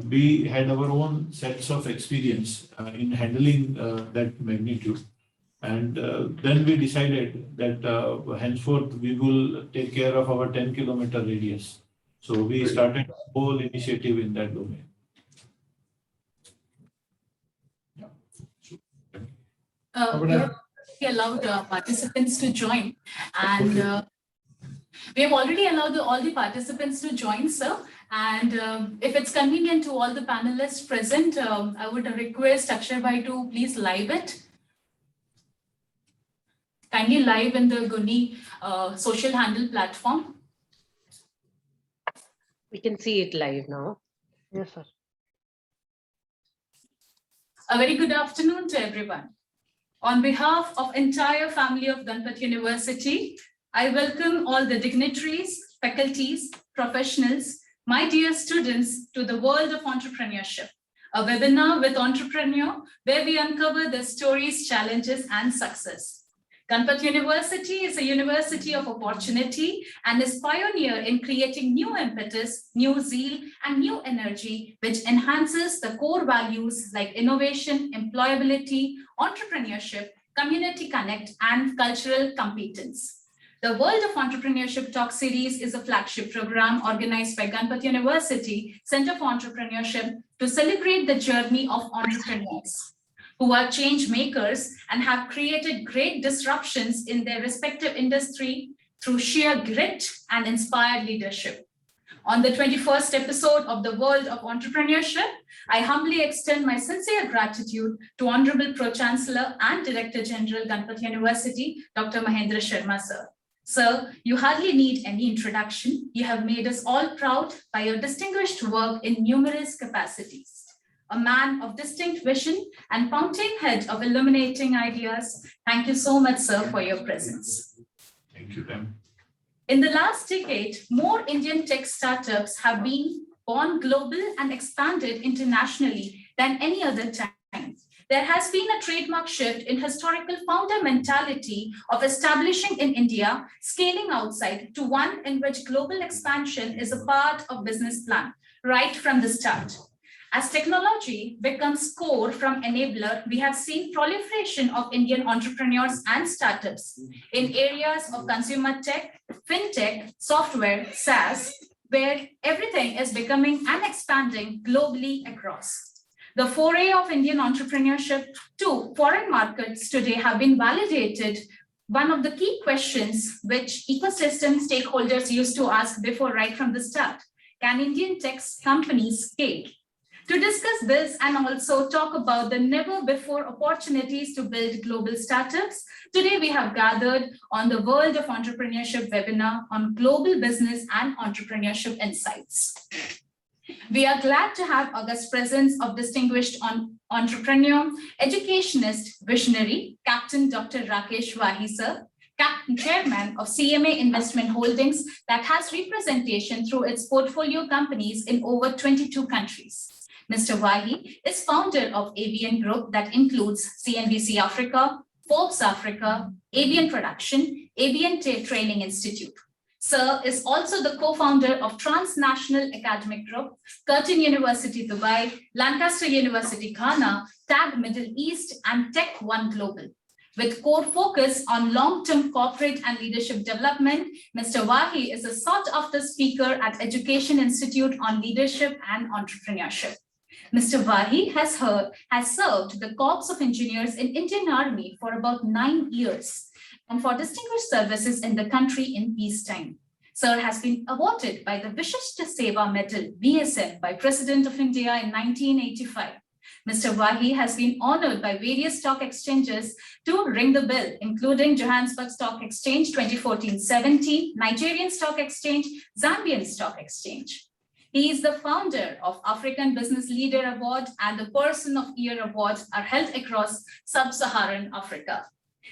we had our own sets of experience in handling that magnitude. And then we decided that henceforth we will take care of our 10-kilometer radius. So we started a whole initiative in that domain. We allowed participants to join, and we have already allowed all the participants to join, sir. And if it's convenient to all the panelists present, I would request Akshay Bhai to please live it. Kindly live in the GUNI social handle platform. We can see it live now. Yes, sir. A very good afternoon to everyone. On behalf of entire family of Ganpat University, I welcome all the dignitaries, faculties, professionals, my dear students, to the world of entrepreneurship, a webinar with entrepreneur where we uncover their stories, challenges, and success. Ganpat University is a university of opportunity and is pioneer in creating new impetus, new zeal, and new energy, which enhances the core values like innovation, employability, entrepreneurship, community connect, and cultural competence. The World of Entrepreneurship Talk Series is a flagship program organized by Ganpat University Center for Entrepreneurship to celebrate the journey of entrepreneurs who are change makers and have created great disruptions in their respective industry through sheer grit and inspired leadership. On the 21st episode of the World of Entrepreneurship, I humbly extend my sincere gratitude to Honorable Pro-Chancellor and Director General Ganpat University, Dr. Mahendra Sharma, sir. Sir, you hardly need any introduction. You have made us all proud by your distinguished work in numerous capacities. A man of distinct vision and fountainhead of illuminating ideas. Thank you so much, sir, for your presence. Thank you, ma'am. In the last decade, more Indian tech startups have been born global and expanded internationally than any other time. There has been a trademark shift in historical founder mentality of establishing in India, scaling outside to one in which global expansion is a part of business plan right from the start. As technology becomes core from enabler, we have seen proliferation of Indian entrepreneurs and startups in areas of consumer tech, fintech, software, SaaS, where everything is becoming and expanding globally across. The foray of Indian entrepreneurship to foreign markets today have been validated. One of the key questions which ecosystem stakeholders used to ask before right from the start, can Indian tech companies scale? To discuss this and also talk about the never before opportunities to build global startups, today we have gathered on the World of Entrepreneurship webinar on global business and entrepreneurship insights. We are glad to have august presence of distinguished entrepreneur, educationist, visionary, Captain Dr. Rakesh Wahi, sir, Chairman of CMA Investment Holdings that has representation through its portfolio companies in over 22 countries. Mr. Wahi is founder of ABN Group that includes CNBC Africa, Forbes Africa, ABN Production, ABN Training Institute. Sir is also the co-founder of Transnational Academic Group, Curtin University Dubai, Lancaster University Ghana, TAG Middle East, and Tech One Global. With core focus on long-term corporate and leadership development, Mr. Wahi is a sought-after speaker at Education Institute on Leadership and Entrepreneurship. Mr. Wahi has served the Corps of Engineers in Indian Army for about 9 years and for distinguished services in the country in peacetime. Sir has been awarded by the Vishishta Seva Medal, VSM, by President of India in 1985. Mr. Wahi has been honored by various stock exchanges to ring the bell, including Johannesburg Stock Exchange 2014-17, Nigerian Stock Exchange, Zambian Stock Exchange. He is the founder of African Business Leader Award and the Person of Year Awards are held across Sub-Saharan Africa.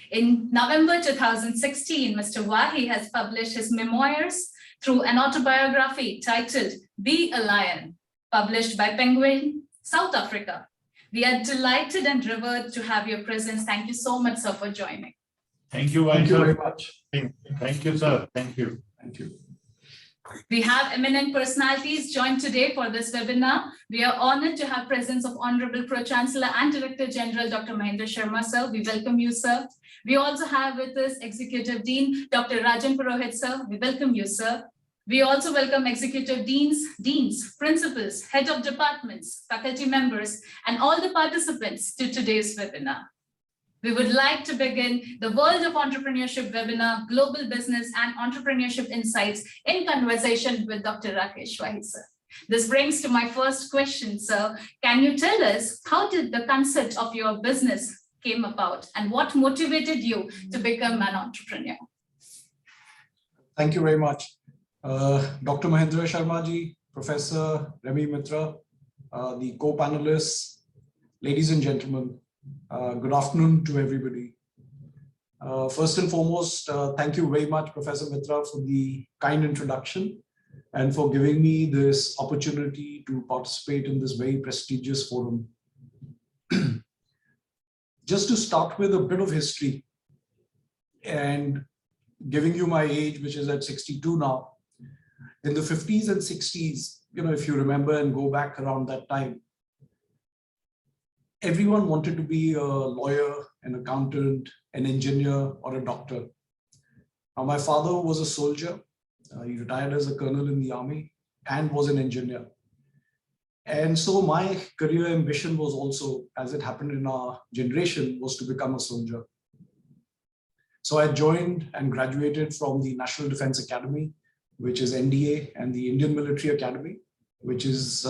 In November 2016, Mr. Wahi has published his memoirs through an autobiography titled Be a Lion, published by Penguin, South Africa. We are delighted and revered to have your presence. Thank you so much, sir, for joining. Thank you, Thank you very much. Thank you, sir. Thank you. Thank you. We have eminent personalities joined today for this webinar. We are honored to have presence of Honorable Pro-Chancellor and Director General, Dr. Mahendra Sharma, sir. We welcome you, sir. We also have with us Executive Dean, Dr. Rajan Purohit, sir. We welcome you, sir. We also welcome Executive Deans, Principals, Head of Departments, faculty members, and all the participants to today's webinar. We would like to begin the World of Entrepreneurship webinar, Global Business and Entrepreneurship Insights in conversation with Dr. Rakesh, Wahi, sir. This brings to my first question, sir. Can you tell us how did the concept of your business came about and what motivated you to become an entrepreneur? Thank you very much. Dr. Mahendra Sharma ji, Professor Remy Mitra, the co-panelists, ladies and gentlemen, good afternoon to everybody. First and foremost, thank you very much, Professor Mitra, for the kind introduction and for giving me this opportunity to participate in this very prestigious forum. Just to start with a bit of history and giving you my age, which is at 62 now. In the 50s and 60s, if you remember and go back around that time, everyone wanted to be a lawyer, an accountant, an engineer, or a doctor. Now, my father was a soldier. He retired as a colonel in the army and was an engineer. And so my career ambition was also, as it happened in our generation, was to become a soldier. So I joined and graduated from the National Defense Academy, which is NDA, and the Indian Military Academy, which is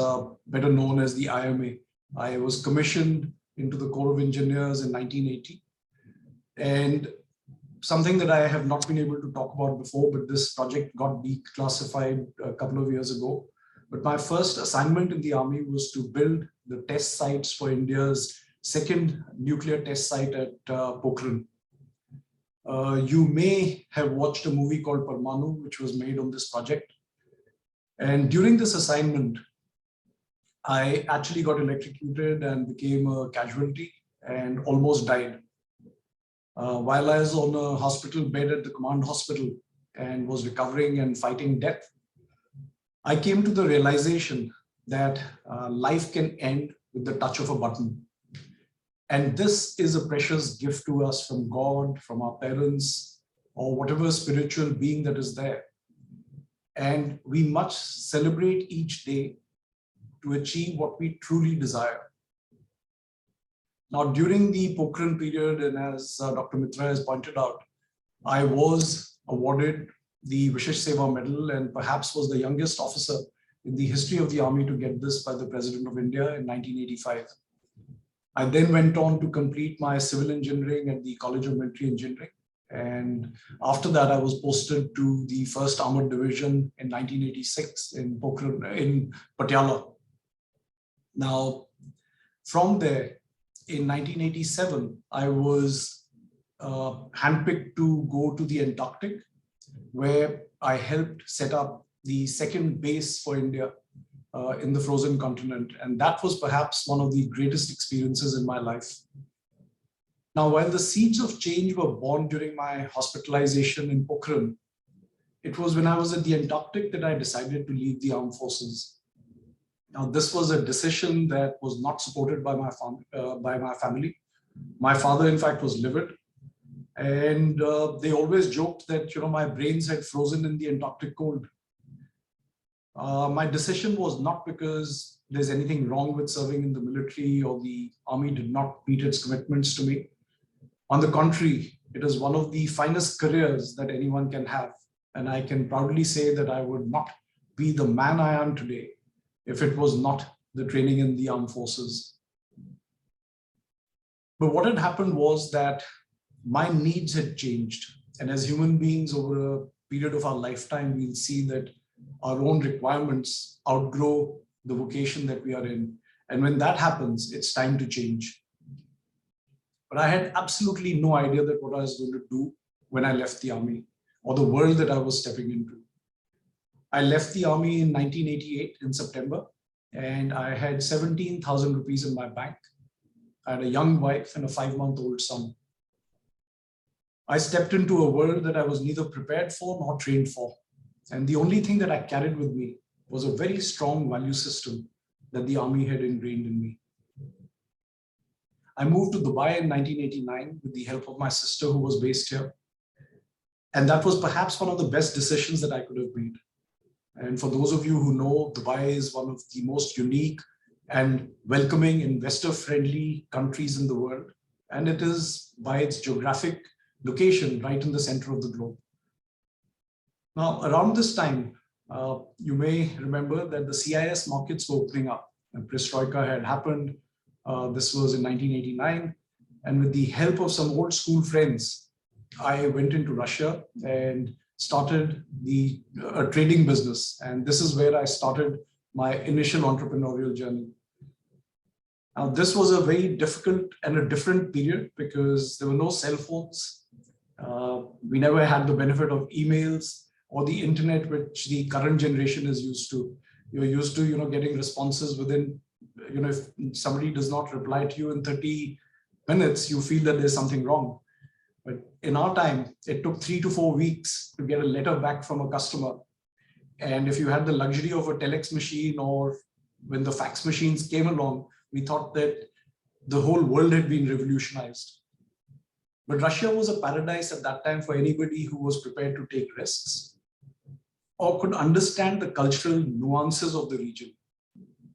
better known as the IMA. I was commissioned into the Corps of Engineers in 1980. And something that I have not been able to talk about before, but this project got declassified a couple of years ago. But my first assignment in the army was to build the test sites for India's second nuclear test site at Pokhran. You may have watched a movie called Parmanu, which was made on this project. And during this assignment, I actually got electrocuted and became a casualty and almost died. While I was on a hospital bed at the command hospital and was recovering and fighting death, I came to the realization that life can end with the touch of a button. And this is a precious gift to us from God, from our parents, or whatever spiritual being that is there. And we must celebrate each day to achieve what we truly desire. Now, during the Pokhran period, and as Dr. Mitra has pointed out, I was awarded the Vishesh Seva Medal and perhaps was the youngest officer in the history of the army to get this by the President of India in 1985. I then went on to complete my civil engineering at the College of Military Engineering. And after that, I was posted to the 1st Armored Division in 1986 in Pokhran, in Patiala. Now, from there, in 1987, I was handpicked to go to the Antarctic, where I helped set up the second base for India in the frozen continent. And that was perhaps one of the greatest experiences in my life. Now, while the seeds of change were born during my hospitalization in Pokhran, it was when I was at the Antarctic that I decided to leave the armed forces. Now, this was a decision that was not supported by my family. My father, in fact, was livid. And they always joked that, my brains had frozen in the Antarctic cold. My decision was not because there's anything wrong with serving in the military or the army did not meet its commitments to me. On the contrary, it is one of the finest careers that anyone can have. And I can proudly say that I would not be the man I am today if it was not the training in the armed forces. But what had happened was that my needs had changed. And as human beings over a period of our lifetime, we'll see that our own requirements outgrow the vocation that we are in. And when that happens, it's time to change. But I had absolutely no idea that what I was going to do when I left the army or the world that I was stepping into. I left the army in 1988 in September, and I had 17,000 rupees in my bank. I had a young wife and a 5-month-old son. I stepped into a world that I was neither prepared for nor trained for. And the only thing that I carried with me was a very strong value system that the army had ingrained in me. I moved to Dubai in 1989 with the help of my sister who was based here. And that was perhaps one of the best decisions that I could have made. And for those of you who know, Dubai is one of the most unique and welcoming, investor-friendly countries in the world. And it is by its geographic location right in the center of the globe. Now, around this time, you may remember that the CIS markets were opening up and Perestroika had happened. This was in 1989. And with the help of some old school friends, I went into Russia and started the trading business. And this is where I started my initial entrepreneurial journey. Now, this was a very difficult and a different period because there were no cell phones. We never had the benefit of emails or the internet, which the current generation is used to. You're used to, getting responses within, if somebody does not reply to you in 30 minutes, you feel that there's something wrong. But in our time, it took 3 to 4 weeks to get a letter back from a customer. And if you had the luxury of a telex machine or when the fax machines came along, we thought that the whole world had been revolutionized. But Russia was a paradise at that time for anybody who was prepared to take risks or could understand the cultural nuances of the region.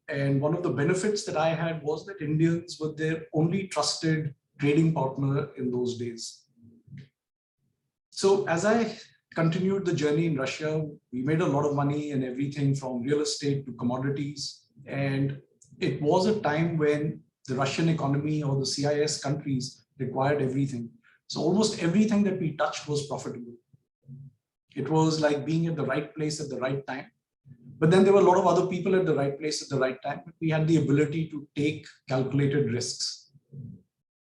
And one of the benefits that I had was that Indians were their only trusted trading partner in those days. So as I continued the journey in Russia, we made a lot of money in everything from real estate to commodities. And it was a time when the Russian economy or the CIS countries required everything. So almost everything that we touched was profitable. It was like being at the right place at the right time. But then there were a lot of other people at the right place at the right time. But we had the ability to take calculated risks.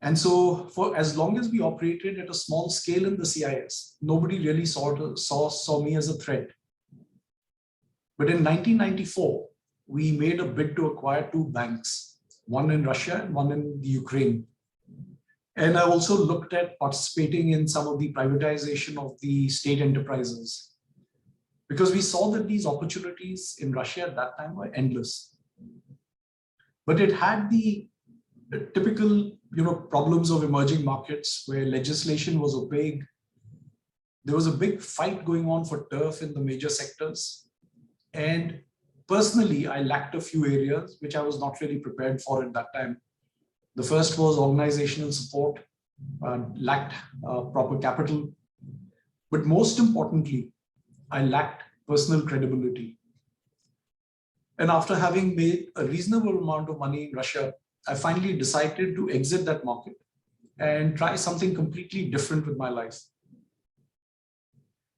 And so for as long as we operated at a small scale in the CIS, nobody really saw me as a threat. But in 1994, we made a bid to acquire 2 banks, one in Russia and one in the Ukraine. And I also looked at participating in some of the privatization of the state enterprises, because we saw that these opportunities in Russia at that time were endless. But it had the typical problems of emerging markets where legislation was opaque. There was a big fight going on for turf in the major sectors. And personally, I lacked a few areas which I was not really prepared for at that time. The first was organizational support, lacked proper capital. But most importantly, I lacked personal credibility. And after having made a reasonable amount of money in Russia, I finally decided to exit that market and try something completely different with my life.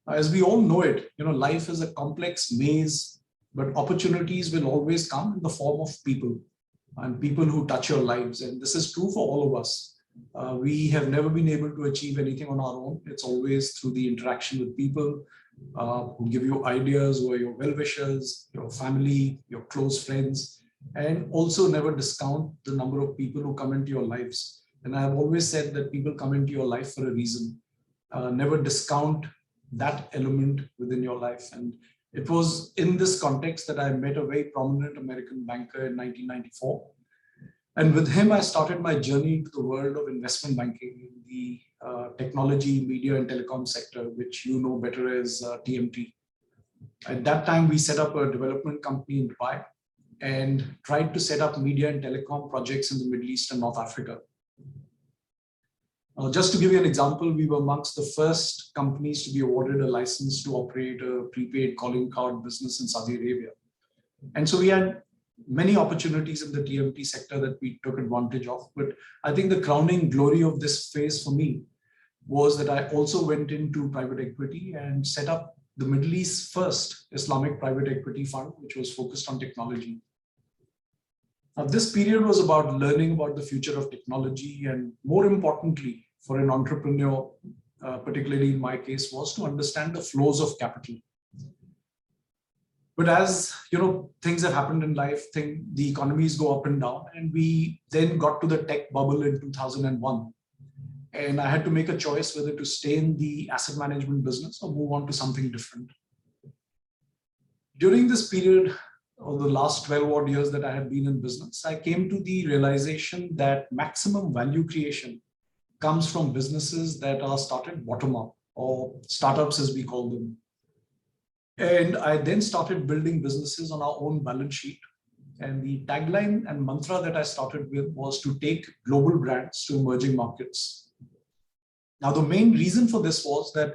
As we all know it, life is a complex maze, but opportunities will always come in the form of people and people who touch your lives. And this is true for all of us. We have never been able to achieve anything on our own. It's always through the interaction with people who give you ideas, who are your well-wishers, your family, your close friends. And also never discount the number of people who come into your lives. And I have always said that people come into your life for a reason. Never discount that element within your life. And it was in this context that I met a very prominent American banker in 1994. And with him, I started my journey into the world of investment banking in the technology, media, and telecom sector, which you know better as TMT. At that time, we set up a development company in Dubai and tried to set up media and telecom projects in the Middle East and North Africa. Just to give you an example, we were amongst the first companies to be awarded a license to operate a prepaid calling card business in Saudi Arabia. And so we had many opportunities in the TMT sector that we took advantage of. But I think the crowning glory of this phase for me was that I also went into private equity and set up the Middle East's first Islamic private equity fund, which was focused on technology. Now, this period was about learning about the future of technology, and more importantly, for an entrepreneur, particularly in my case, was to understand the flows of capital. But as things have happened in life, the economies go up and down, and we then got to the tech bubble in 2001. And I had to make a choice whether to stay in the asset management business or move on to something different. During this period, or the last 12 odd years that I had been in business, I came to the realization that maximum value creation comes from businesses that are started bottom up, or startups as we call them. And I then started building businesses on our own balance sheet. And the tagline and mantra that I started with was to take global brands to emerging markets. Now, the main reason for this was that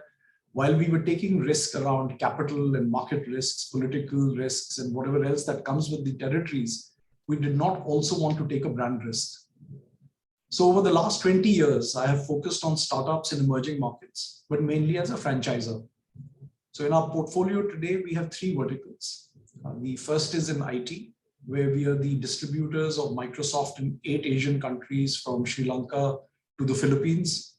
while we were taking risk around capital and market risks, political risks, and whatever else that comes with the territories, we did not also want to take a brand risk. So over the last 20 years, I have focused on startups in emerging markets, but mainly as a franchisor. So in our portfolio today, we have three verticals. The first is in IT, where we are the distributors of Microsoft in 8 Asian countries from Sri Lanka to the Philippines.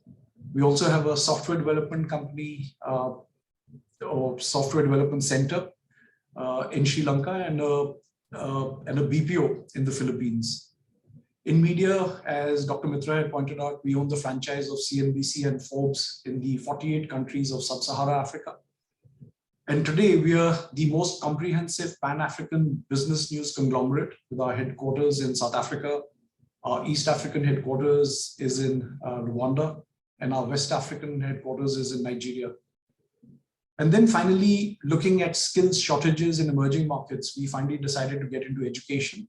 We also have a software development company or software development center in Sri Lanka and a BPO in the Philippines. In media, as Dr. Mitra had pointed out, we own the franchise of CNBC and Forbes in the 48 countries of Sub-Saharan Africa. And today we are the most comprehensive Pan-African business news conglomerate with our headquarters in South Africa. Our East African headquarters is in Rwanda, and our West African headquarters is in Nigeria. And then finally, looking at skills shortages in emerging markets, we finally decided to get into education.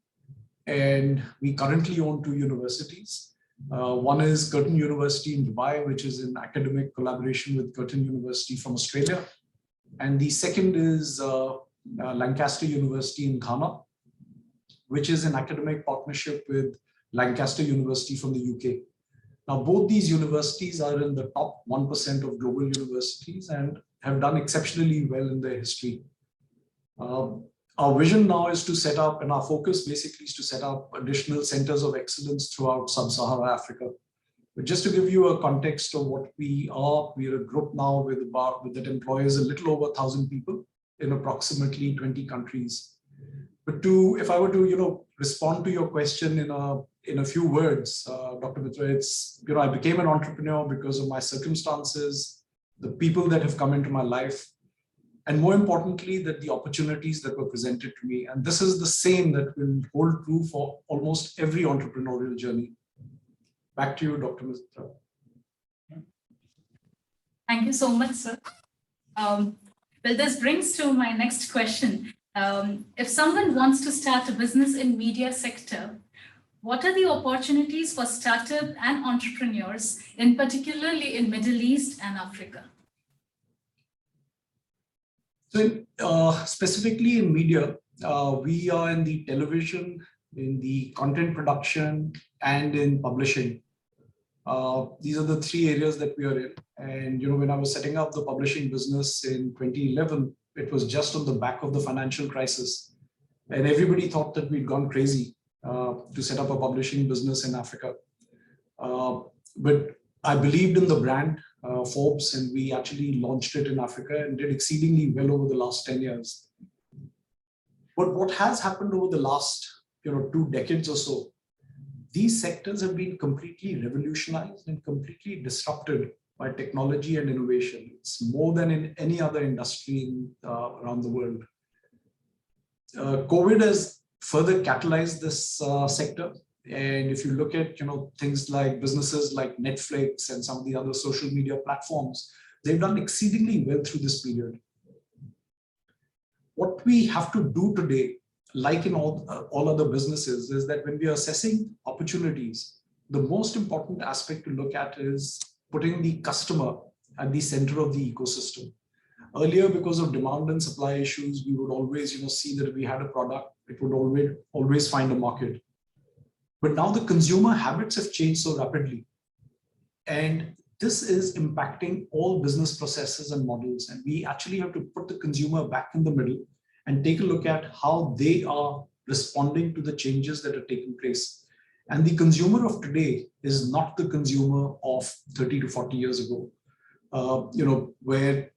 And we currently own 2 universities. One is Curtin University in Dubai, which is in academic collaboration with Curtin University from Australia. And the second is Lancaster University in Ghana, which is an academic partnership with Lancaster University from the UK. Now, both these universities are in the top 1% of global universities and have done exceptionally well in their history. Our vision now is to set up, and our focus basically is to set up additional centers of excellence throughout Sub-Saharan Africa. But just to give you a context of what we are a group now that employs a little over 1,000 people in approximately 20 countries. But if I were to, respond to your question in a few words, Dr. Mitra, it's, I became an entrepreneur because of my circumstances, the people that have come into my life, and more importantly, that the opportunities that were presented to me. And this is the same that will hold true for almost every entrepreneurial journey. Back to you, Dr. Mitra. Thank you so much, sir. Well, this brings to my next question. If someone wants to start a business in media sector, what are the opportunities for startup and entrepreneurs, particularly in Middle East and Africa? So specifically in media, we are in the television, in the content production, and in publishing. These are the 3 areas that we are in. And when I was setting up the publishing business in 2011, it was just on the back of the financial crisis. And everybody thought that we'd gone crazy to set up a publishing business in Africa. But I believed in the brand Forbes, and we actually launched it in Africa and did exceedingly well over the last 10 years. But what has happened over the last 2 decades or so, these sectors have been completely revolutionized and completely disrupted by technology and innovation. It's more than in any other industry around the world. COVID has further catalyzed this sector. And if you look at things like businesses like Netflix and some of the other social media platforms, they've done exceedingly well through this period. What we have to do today, like in all other businesses, is that when we are assessing opportunities, the most important aspect to look at is putting the customer at the center of the ecosystem. Earlier, because of demand and supply issues, we would always see that if we had a product, it would always find a market. But now the consumer habits have changed so rapidly. And this is impacting all business processes and models. And we actually have to put the consumer back in the middle and take a look at how they are responding to the changes that are taking place. And the consumer of today is not the consumer of 30 to 40 years ago, where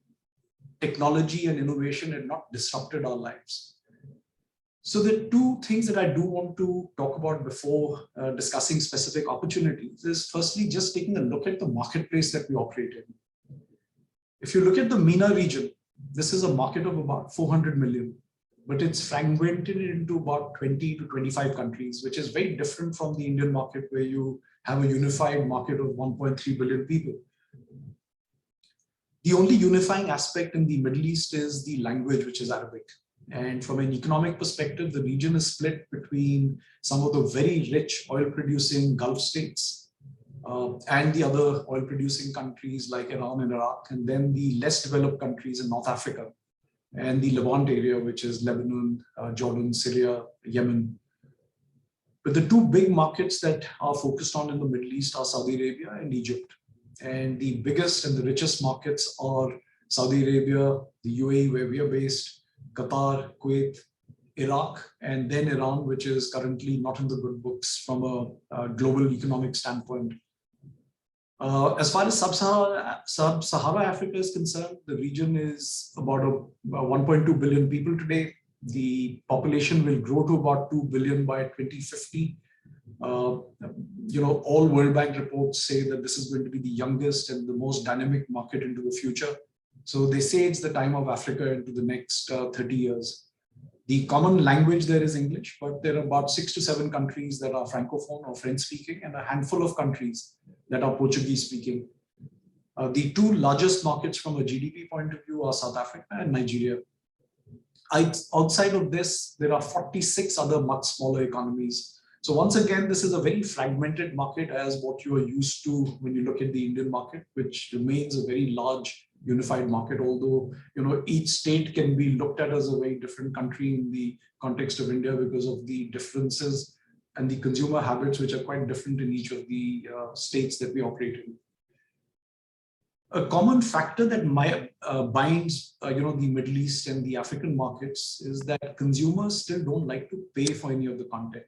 technology and innovation had not disrupted our lives. So the 2 things that I do want to talk about before discussing specific opportunities is firstly, just taking a look at the marketplace that we operate in. If you look at the MENA region, this is a market of about 400 million. but it's fragmented into about 20 to 25 countries, which is very different from the Indian market, where you have a unified market of 1.3 billion people. The only unifying aspect in the Middle East is the language, which is Arabic. And from an economic perspective, the region is split between some of the very rich oil-producing Gulf states and the other oil-producing countries like Iran and Iraq, and then the less developed countries in North Africa and the Levant area, which is Lebanon, Jordan, Syria, Yemen. But the two big markets that are focused on in the Middle East are Saudi Arabia and Egypt. And the biggest and the richest markets are Saudi Arabia, the UAE, where we are based, Qatar, Kuwait, Iraq, and then Iran, which is currently not in the good books from a global economic standpoint. As far as Sub-Sahara Africa is concerned, the region is about 1.2 billion people today. The population will grow to about 2 billion by 2050. All World Bank reports say that this is going to be the youngest and the most dynamic market into the future. So they say it's the time of Africa into the next 30 years. The common language there is English, but there are about 6 to 7 countries that are Francophone or French speaking, and a handful of countries that are Portuguese speaking. The two largest markets from a GDP point of view are South Africa and Nigeria. Outside of this, there are 46 other much smaller economies. So once again, this is a very fragmented market as what you are used to when you look at the Indian market, which remains a very large unified market, although each state can be looked at as a very different country in the context of India because of the differences and the consumer habits, which are quite different in each of the states that we operate in. A common factor that binds the Middle East and the African markets is that consumers still don't like to pay for any of the content.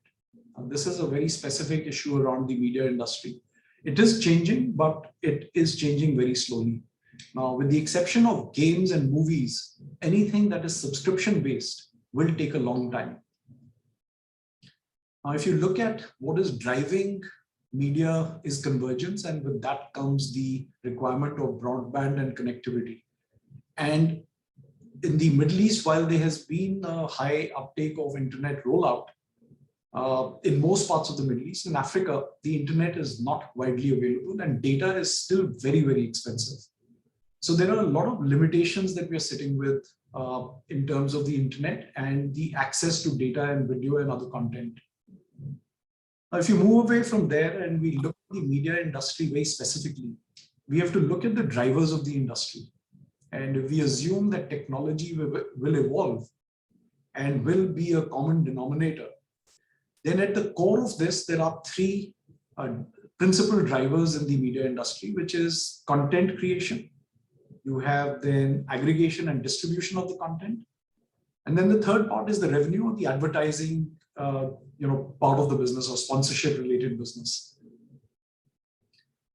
This is a very specific issue around the media industry. It is changing, but it is changing very slowly. Now, with the exception of games and movies, anything that is subscription-based will take a long time. Now, if you look at what is driving media is convergence, and with that comes the requirement of broadband and connectivity. And in the Middle East, while there has been a high uptake of internet rollout, in most parts of the Middle East, in Africa, the internet is not widely available and data is still very, very expensive. So there are a lot of limitations that we are sitting with in terms of the internet and the access to data and video and other content. Now, if you move away from there and we look at the media industry very specifically, we have to look at the drivers of the industry. And if we assume that technology will evolve and will be a common denominator, then at the core of this, there are three principal drivers in the media industry, which is content creation. You have then aggregation and distribution of the content. And then the third part is the revenue or the advertising part of the business or sponsorship related business.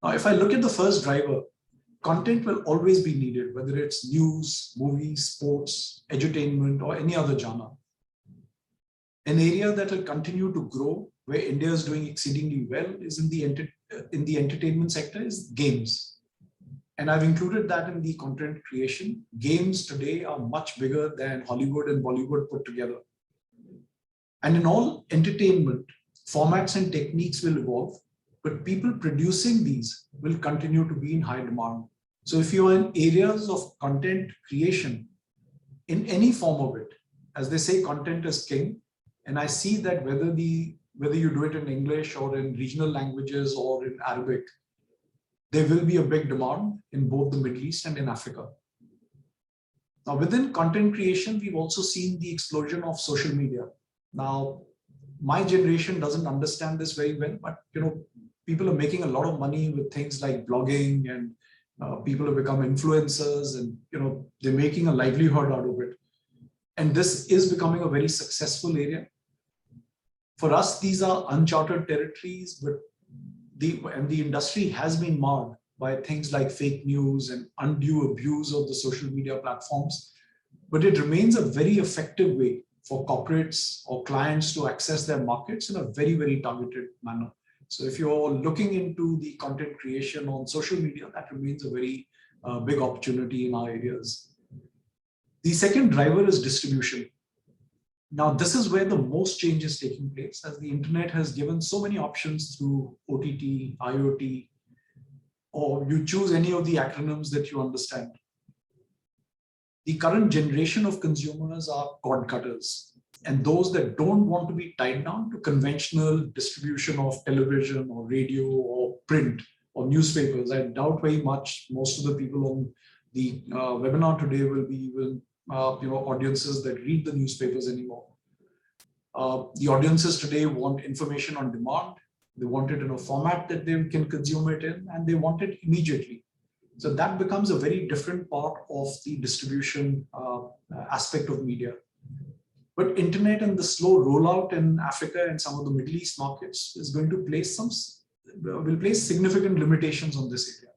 Now, if I look at the first driver, content will always be needed, whether it's news, movies, sports, edutainment, or any other genre. An area that will continue to grow, where India is doing exceedingly well, is in the entertainment sector, is games. And I've included that in the content creation. Games today are much bigger than Hollywood and Bollywood put together. And in all entertainment, formats and techniques will evolve, but people producing these will continue to be in high demand. So if you're in areas of content creation, in any form of it, as they say, content is king. And I see that whether you do it in English or in regional languages or in Arabic, there will be a big demand in both the Middle East and in Africa. Now, within content creation, we've also seen the explosion of social media. Now, my generation doesn't understand this very well, but people are making a lot of money with things like blogging, and people have become influencers, and they're making a livelihood out of it. And this is becoming a very successful area. For us, these are uncharted territories, but the industry has been marred by things like fake news and undue abuse of the social media platforms. But it remains a very effective way for corporates or clients to access their markets in a very, very targeted manner. So if you're looking into the content creation on social media, that remains a very big opportunity in our areas. The second driver is distribution. Now, this is where the most change is taking place, as the internet has given so many options through OTT, IoT, or you choose any of the acronyms that you understand. The current generation of consumers are cord cutters, and those that don't want to be tied down to conventional distribution of television or radio or print or newspapers. I doubt very much most of the people on the webinar today will be even audiences that read the newspapers anymore. The audiences today want information on demand. They want it in a format that they can consume it in, and they want it immediately. So that becomes a very different part of the distribution aspect of media. But internet and the slow rollout in Africa and some of the Middle East markets is going to place will place significant limitations on this area.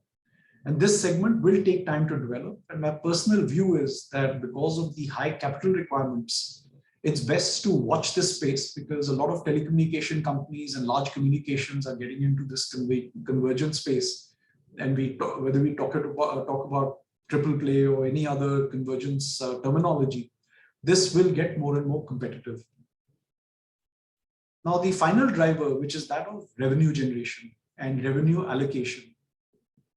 And this segment will take time to develop. And my personal view is that because of the high capital requirements, it's best to watch this space, because a lot of telecommunication companies and large communications are getting into this convergent space. And whether we talk about triple play or any other convergence terminology, this will get more and more competitive. Now, the final driver, which is that of revenue generation and revenue allocation.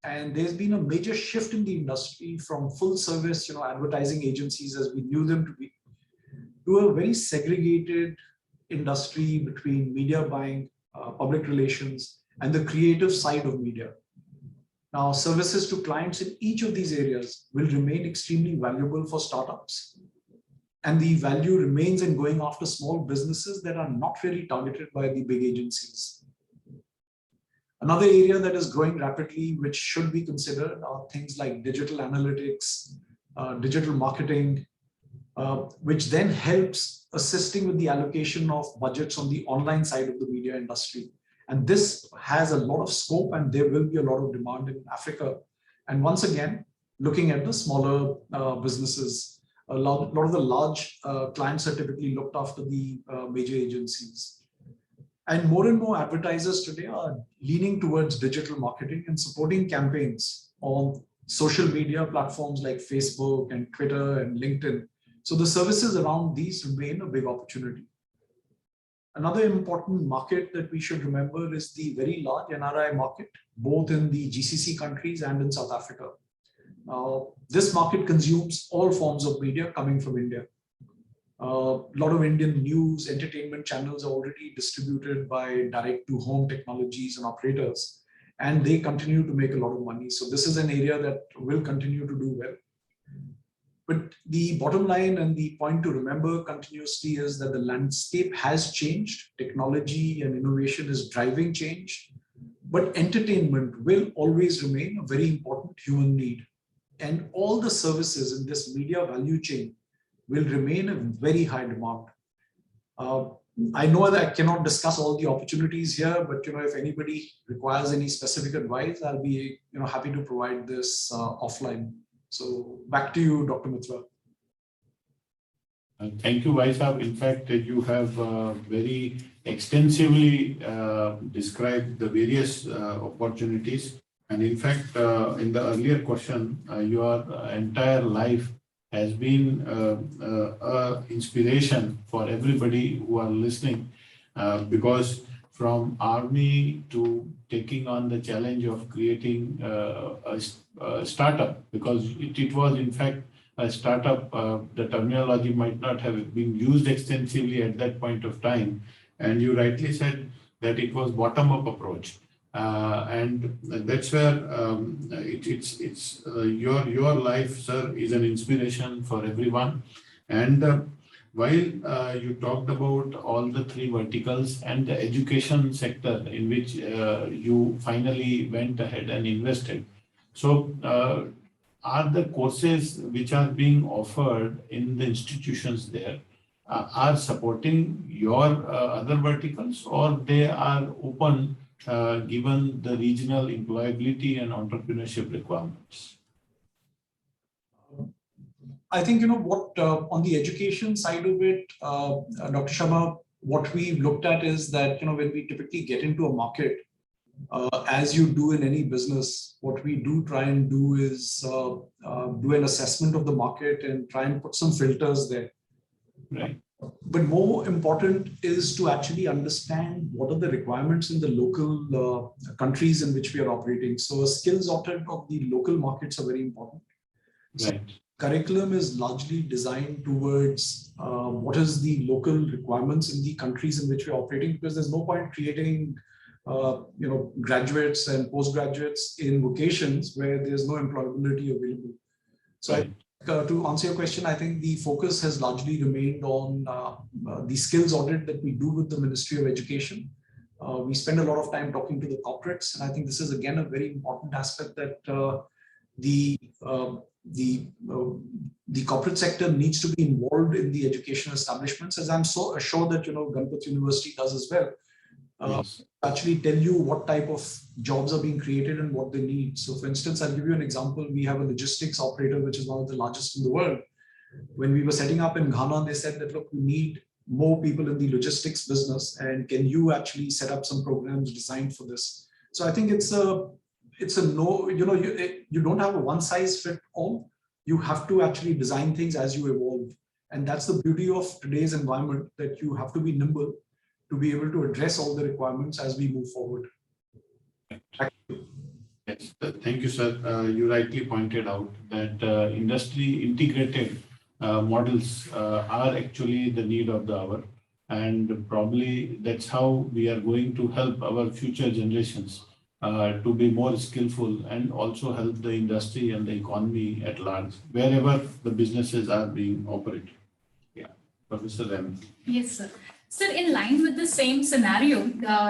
And there's been a major shift in the industry from full service, advertising agencies as we knew them to be, to a very segregated industry between media buying, public relations, and the creative side of media. Now, services to clients in each of these areas will remain extremely valuable for startups. And the value remains in going after small businesses that are not really targeted by the big agencies. Another area that is growing rapidly, which should be considered, are things like digital analytics, digital marketing, which then helps assisting with the allocation of budgets on the online side of the media industry. And this has a lot of scope, and there will be a lot of demand in Africa. And once again, looking at the smaller businesses, a lot of the large clients are typically looked after the major agencies. And more advertisers today are leaning towards digital marketing and supporting campaigns on social media platforms like Facebook and Twitter and LinkedIn. So the services around these remain a big opportunity. Another important market that we should remember is the very large NRI market, both in the GCC countries and in South Africa. This market consumes all forms of media coming from India. A lot of Indian news, entertainment channels are already distributed by direct-to-home technologies and operators, and they continue to make a lot of money. So this is an area that will continue to do well. But the bottom line and the point to remember continuously is that the landscape has changed. Technology and innovation is driving change, but entertainment will always remain a very important human need. And all the services in this media value chain will remain in very high demand. I know that I cannot discuss all the opportunities here, but if anybody requires any specific advice, I'll be happy to provide this offline. So back to you, Dr. Mitra. Thank you, Wahi Sahab. In fact, you have very extensively described the various opportunities. And in fact, in the earlier question, your entire life has been inspiration for everybody who are listening, because from army to taking on the challenge of creating a startup, because it was in fact a startup, the terminology might not have been used extensively at that point of time. And you rightly said that it was bottom-up approach. And that's where your life, sir, is an inspiration for everyone. And while you talked about all the three verticals and the education sector in which you finally went ahead and invested, so are the courses which are being offered in the institutions there are supporting your other verticals, or they are open given the regional employability and entrepreneurship requirements? I think, what on the education side of it, Dr. Sharma, what we've looked at is that, when we typically get into a market, as you do in any business, what we do try and do is do an assessment of the market and try and put some filters there. Right. But more important is to actually understand what are the requirements in the local countries in which we are operating. So a skills audit of the local markets are very important. So Right. curriculum is largely designed towards what is the local requirements in the countries in which we're operating, because there's no point creating graduates and postgraduates in vocations where there's no employability available. So Right. to answer your question, I think the focus has largely remained on the skills audit that we do with the Ministry of Education. We spend a lot of time talking to the corporates, and I think this is again a very important aspect that the corporate sector needs to be involved in the education establishments, as I'm so sure that Ganpat University does as well. Yes. Actually tell you what type of jobs are being created and what they need. So for instance, I'll give you an example. We have a logistics operator, which is one of the largest in the world. When we were setting up in Ghana, they said that, look, we need more people in the logistics business, and can you actually set up some programs designed for this? So I think it's a no, you don't have a one size fit all. You have to actually design things as you evolve. And that's the beauty of today's environment, that you have to be nimble to be able to address all the requirements as we move forward. Yes, thank you, sir. You rightly pointed out that industry integrated models are actually the need of the hour, and probably that's how we are going to help our future generations to be more skillful, and also help the industry and the economy at large, wherever the businesses are being operated. Yeah, Professor Ram. Yes, sir. Sir, in line with the same scenario,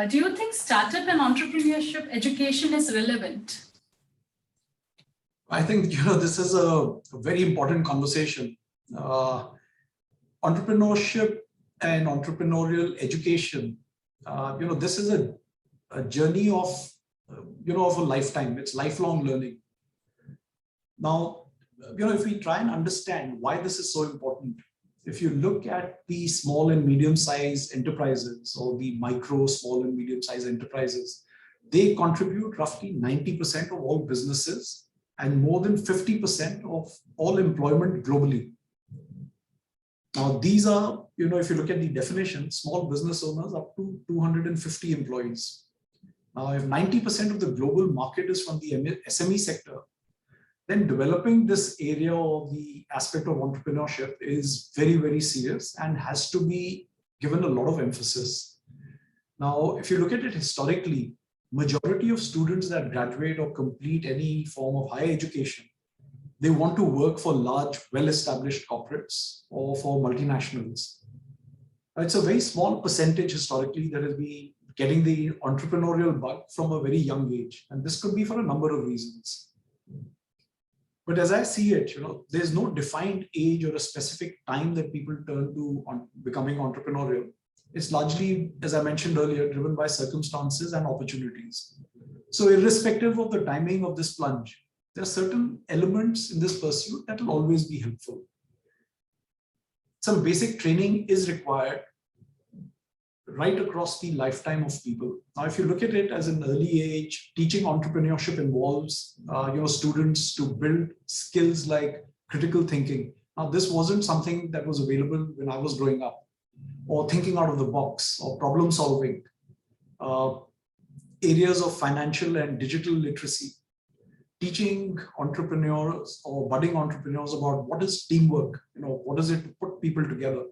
do you think startup and entrepreneurship education is relevant? I think this is a very important conversation. Entrepreneurship and entrepreneurial education, this is a journey of of a lifetime. It's lifelong learning. Now, if we try and understand why this is so important, if you look at the small and medium-sized enterprises, or the micro, small and medium-sized enterprises, they contribute roughly 90% of all businesses and more than 50% of all employment globally. Now, these are, if you look at the definition, small business owners up to 250 employees. Now, if 90% of the global market is from the SME sector, then developing this area of the aspect of entrepreneurship is very, very serious and has to be given a lot of emphasis. Now, if you look at it historically, majority of students that graduate or complete any form of higher education, they want to work for large, well-established corporates or for multinationals. It's a very small percentage historically that has been getting the entrepreneurial bug from a very young age. And this could be for a number of reasons. But as I see it, there's no defined age or a specific time that people turn to on becoming entrepreneurial. It's largely, as I mentioned earlier, driven by circumstances and opportunities. So irrespective of the timing of this plunge, there are certain elements in this pursuit that will always be helpful. Some basic training is required right across the lifetime of people. Now, if you look at it as an early age, teaching entrepreneurship involves, students to build skills like critical thinking. Now, this wasn't something that was available when I was growing up, or thinking out of the box, or problem solving, areas of financial and digital literacy, teaching entrepreneurs or budding entrepreneurs about what is teamwork, what is it to put people together,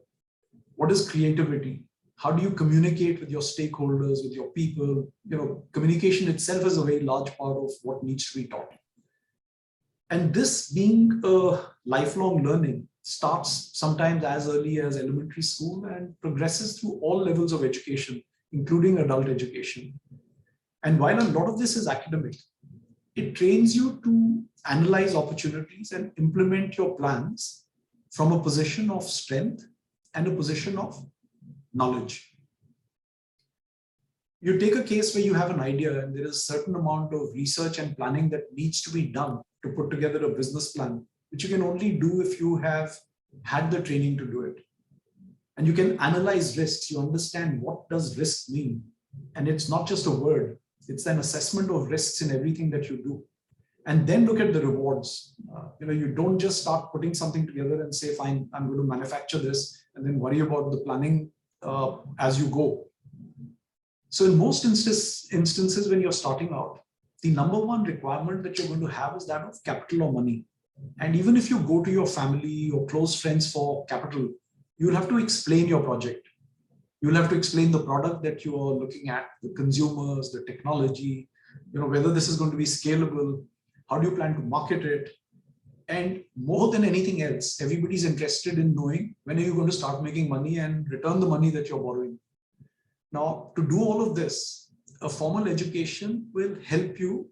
what is creativity, how do you communicate with your stakeholders, with your people. Communication itself is a very large part of what needs to be taught. And this being a lifelong learning starts sometimes as early as elementary school and progresses through all levels of education, including adult education. And while a lot of this is academic, it trains you to analyze opportunities and implement your plans from a position of strength and a position of knowledge. You take a case where you have an idea and there is a certain amount of research and planning that needs to be done to put together a business plan, which you can only do if you have had the training to do it. And you can analyze risks. You understand what does risk mean. And it's not just a word. It's an assessment of risks in everything that you do. And then look at the rewards. You don't just start putting something together and say, fine, I'm going to manufacture this and then worry about the planning as you go. So in most instances, when you're starting out, the number one requirement that you're going to have is that of capital or money. And even if you go to your family or close friends for capital, you'll have to explain your project. You'll have to explain the product that you are looking at, the consumers, the technology, whether this is going to be scalable, how do you plan to market it? And more than anything else, everybody's interested in knowing when are you going to start making money and return the money that you're borrowing. Now, to do all of this, a formal education will help you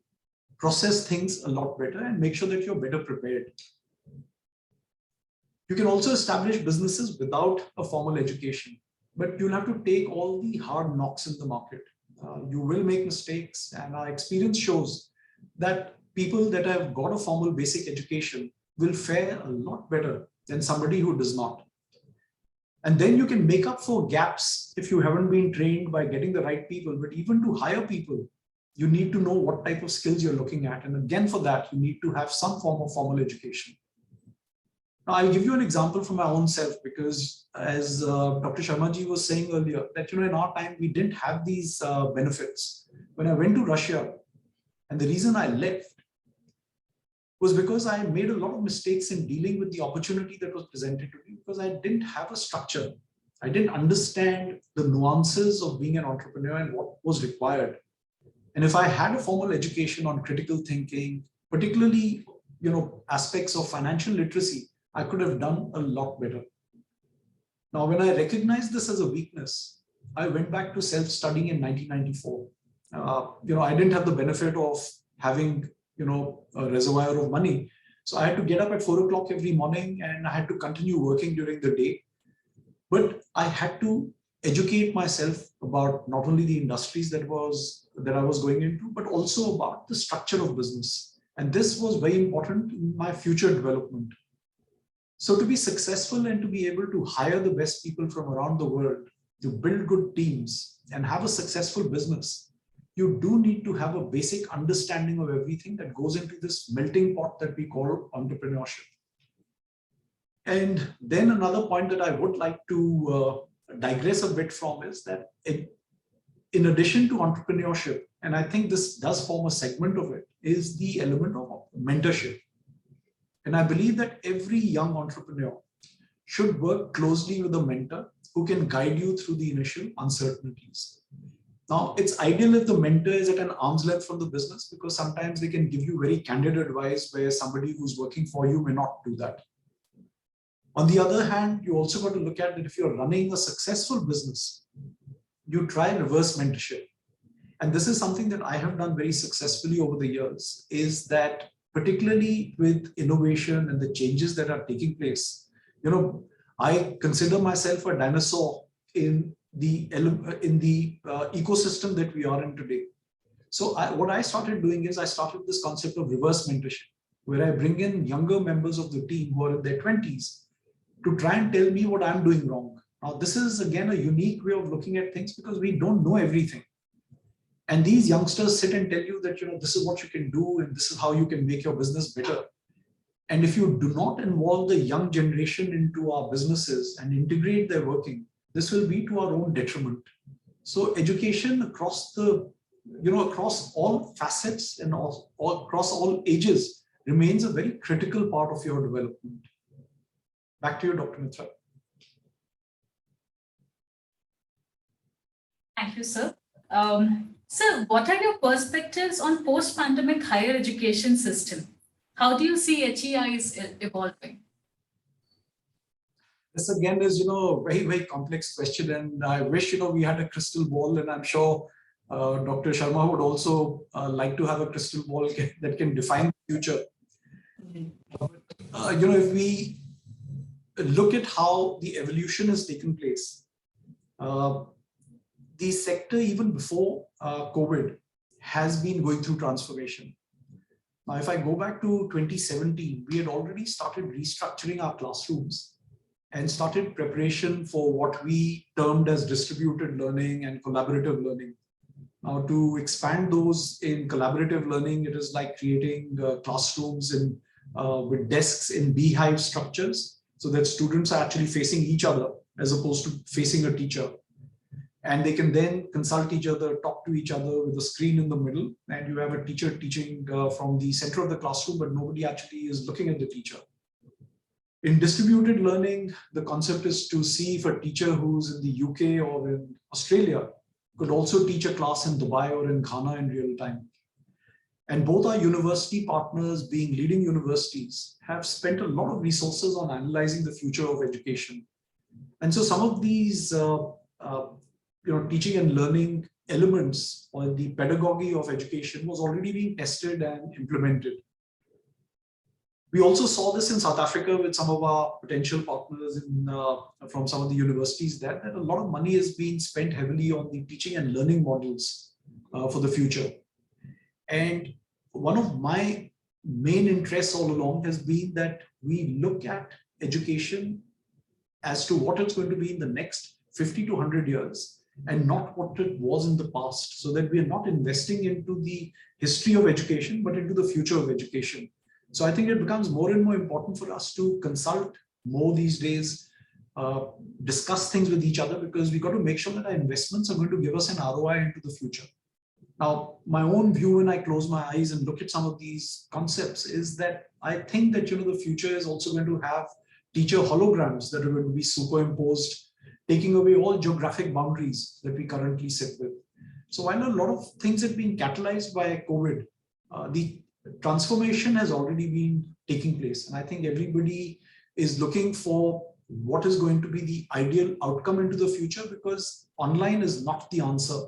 process things a lot better and make sure that you're better prepared. You can also establish businesses without a formal education, but you'll have to take all the hard knocks in the market. You will make mistakes, and our experience shows that people that have got a formal basic education will fare a lot better than somebody who does not. And then you can make up for gaps if you haven't been trained by getting the right people. But even to hire people, you need to know what type of skills you're looking at. And again, for that, you need to have some form of formal education. Now, I'll give you an example from my own self, because as Dr. Sharma ji was saying earlier, that in our time, we didn't have these benefits. When I went to Russia, and the reason I left was because I made a lot of mistakes in dealing with the opportunity that was presented to me, because I didn't have a structure. I didn't understand the nuances of being an entrepreneur and what was required. And if I had a formal education on critical thinking, particularly, aspects of financial literacy, I could have done a lot better. Now, when I recognized this as a weakness, I went back to self-studying in 1994. I didn't have the benefit of having a reservoir of money. So I had to get up at 4 o'clock every morning, and I had to continue working during the day. But I had to educate myself about not only the industries that I was going into, but also about the structure of business. And this was very important in my future development. So to be successful and to be able to hire the best people from around the world, to build good teams and have a successful business, you do need to have a basic understanding of everything that goes into this melting pot that we call entrepreneurship. And then another point that I would like to digress a bit from is that in addition to entrepreneurship, and I think this does form a segment of it, is the element of mentorship. And I believe that every young entrepreneur should work closely with a mentor who can guide you through the initial uncertainties. Now, it's ideal if the mentor is at an arm's length from the business, because sometimes they can give you very candid advice where somebody who's working for you may not do that. On the other hand, you also got to look at that if you're running a successful business, you try reverse mentorship. And this is something that I have done very successfully over the years, is that particularly with innovation and the changes that are taking place, I consider myself a dinosaur in the ecosystem that we are in today. So what I started doing is I started this concept of reverse mentorship, where I bring in younger members of the team who are in their 20s to try and tell me what I'm doing wrong. Now, this is again a unique way of looking at things, because we don't know everything. And these youngsters sit and tell you that, this is what you can do and this is how you can make your business better. And if you do not involve the young generation into our businesses and integrate their working, this will be to our own detriment. So education across across all facets and across all ages remains a very critical part of your development. Back to you, Dr. Mitra. Thank you, sir. Sir, what are your perspectives on post-pandemic higher education system? How do you see HEIs evolving? This again is, a very, very complex question, and I wish, we had a crystal ball, and I'm sure Dr. Sharma would also like to have a crystal ball that can define the future. If we look at how the evolution has taken place, the sector, even before COVID, has been going through transformation. Now, if I go back to 2017, we had already started restructuring our classrooms and started preparation for what we termed as distributed learning and collaborative learning. Now, to expand those in collaborative learning, it is like creating classrooms with desks in beehive structures, so that students are actually facing each other as opposed to facing a teacher. And they can then consult each other, talk to each other with a screen in the middle, and you have a teacher teaching from the center of the classroom, but nobody actually is looking at the teacher. In distributed learning, the concept is to see if a teacher who's in the UK or in Australia could also teach a class in Dubai or in Ghana in real time. And both our university partners, being leading universities, have spent a lot of resources on analyzing the future of education. And so some of these teaching and learning elements or the pedagogy of education was already being tested and implemented. We also saw this in South Africa with some of our potential partners from some of the universities there, that a lot of money is being spent heavily on the teaching and learning models for the future. And one of my main interests all along has been that we look at education as to what it's going to be in the next 50 to 100 years and not what it was in the past, so that we are not investing into the history of education, but into the future of education. So I think it becomes more and more important for us to consult more these days, discuss things with each other, because we've got to make sure that our investments are going to give us an ROI into the future. Now, my own view when I close my eyes and look at some of these concepts is that I think that the future is also going to have teacher holograms that are going to be superimposed, taking away all geographic boundaries that we currently sit with. So while a lot of things have been catalyzed by COVID, the transformation has already been taking place. And I think everybody is looking for what is going to be the ideal outcome into the future, because online is not the answer.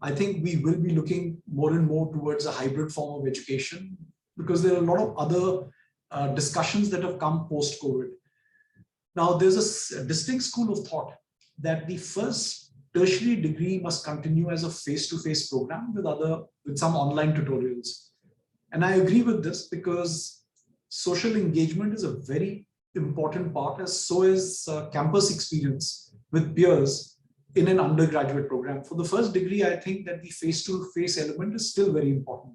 I think we will be looking more and more towards a hybrid form of education, because there are a lot of other discussions that have come post-COVID. Now, there's a distinct school of thought that the first tertiary degree must continue as a face-to-face program with some online tutorials. And I agree with this, because social engagement is a very important part, as so is campus experience with peers in an undergraduate program. For the first degree, I think that the face-to-face element is still very important.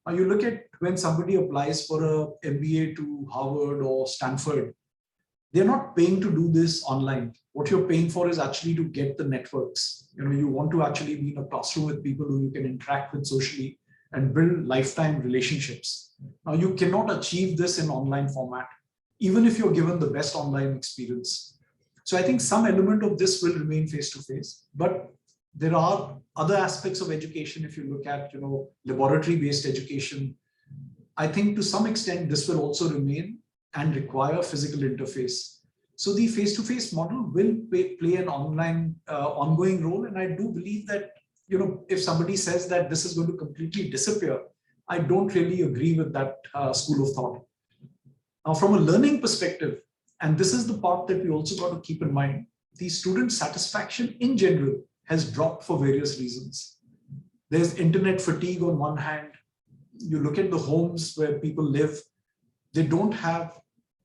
Now, you look at when somebody applies for an MBA to Harvard or Stanford, they're not paying to do this online. What you're paying for is actually to get the networks. You want to actually be in a classroom with people who you can interact with socially and build lifetime relationships. Now, you cannot achieve this in online format, even if you're given the best online experience. So I think some element of this will remain face-to-face, but there are other aspects of education. If you look at, laboratory-based education, I think to some extent this will also remain and require physical interface. So the face-to-face model will play an ongoing role. And I do believe that, if somebody says that this is going to completely disappear, I don't really agree with that school of thought. Now, from a learning perspective, and this is the part that we also got to keep in mind, the student satisfaction in general has dropped for various reasons. There's internet fatigue on one hand. You look at the homes where people live, they don't have,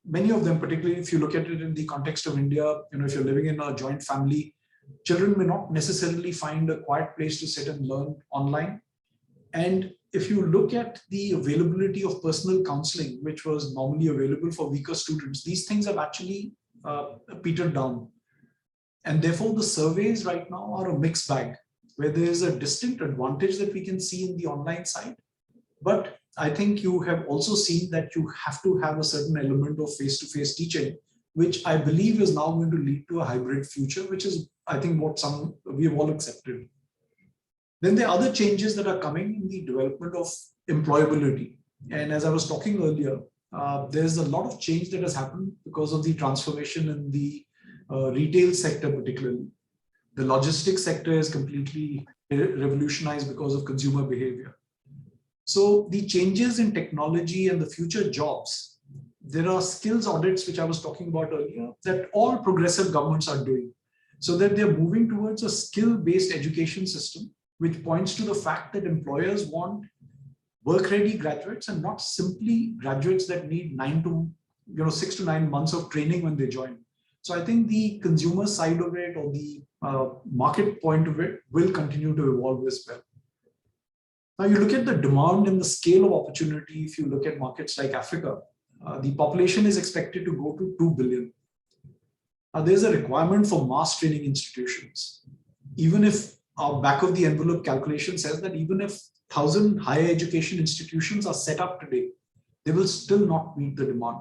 many of them, particularly if you look at it in the context of India, if you're living in a joint family, children may not necessarily find a quiet place to sit and learn online. And if you look at the availability of personal counseling, which was normally available for weaker students, these things have actually petered down. And therefore, the surveys right now are a mixed bag, where there is a distinct advantage that we can see in the online side. But I think you have also seen that you have to have a certain element of face-to-face teaching, which I believe is now going to lead to a hybrid future, which is, I think, what we have all accepted. Then there are other changes that are coming in the development of employability. And as I was talking earlier, there's a lot of change that has happened because of the transformation in the retail sector, particularly. The logistics sector is completely revolutionized because of consumer behavior. So the changes in technology and the future jobs, there are skills audits, which I was talking about earlier, that all progressive governments are doing, so that they're moving towards a skill-based education system, which points to the fact that employers want work-ready graduates and not simply graduates that need 6 to 9 months of training when they join. So I think the consumer side of it, or the market point of it, will continue to evolve as well. Now you look at the demand and the scale of opportunity. If you look at markets like Africa, the population is expected to go to 2 billion. There's a requirement for mass training institutions. Even if our back of the envelope calculation says that even if 1,000 higher education institutions are set up today, they will still not meet the demand.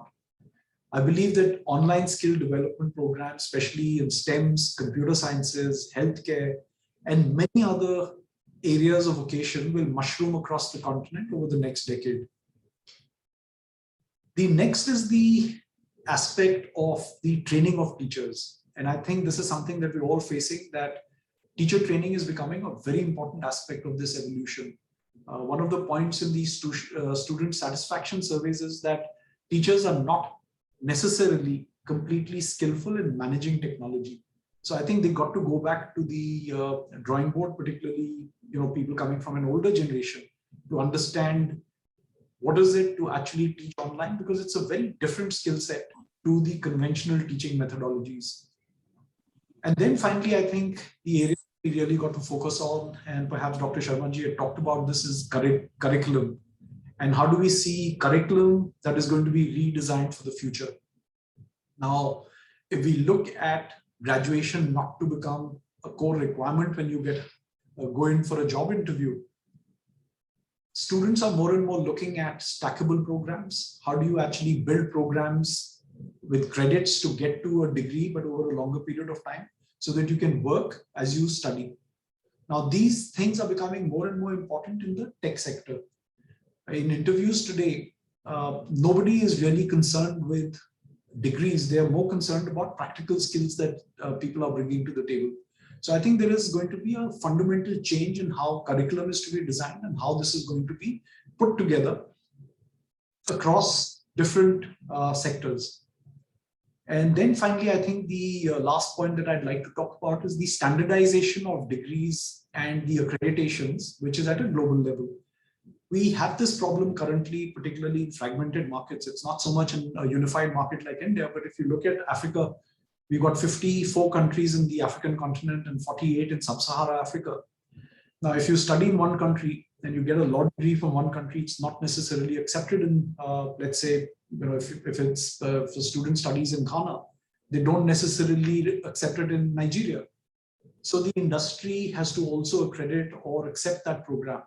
I believe that online skill development programs, especially in STEMs, computer sciences, healthcare, and many other areas of vocation will mushroom across the continent over the next decade. The next is the aspect of the training of teachers. And I think this is something that we're all facing, that teacher training is becoming a very important aspect of this evolution. One of the points in these student satisfaction surveys is that teachers are not necessarily completely skillful in managing technology. So I think they got to go back to the drawing board, particularly people coming from an older generation, to understand what is it to actually teach online, because it's a very different skill set to the conventional teaching methodologies. And then finally, I think the area we really got to focus on, and perhaps Dr. Sharma ji had talked about this, is curriculum. And how do we see curriculum that is going to be redesigned for the future? Now, if we look at graduation not to become a core requirement when you go in for a job interview, students are more and more looking at stackable programs. How do you actually build programs with credits to get to a degree, but over a longer period of time, so that you can work as you study? Now, these things are becoming more and more important in the tech sector. In interviews today, nobody is really concerned with degrees. They are more concerned about practical skills that people are bringing to the table. So I think there is going to be a fundamental change in how curriculum is to be designed and how this is going to be put together across different sectors. And then finally, I think the last point that I'd like to talk about is the standardization of degrees and the accreditations, which is at a global level. We have this problem currently, particularly in fragmented markets. It's not so much in a unified market like India, but if you look at Africa, we've got 54 countries in the African continent and 48 in sub-Saharan Africa. Now, if you study in one country and you get a law degree from one country, it's not necessarily accepted in, let's say, if a student studies in Ghana, they don't necessarily accept it in Nigeria. So the industry has to also accredit or accept that program.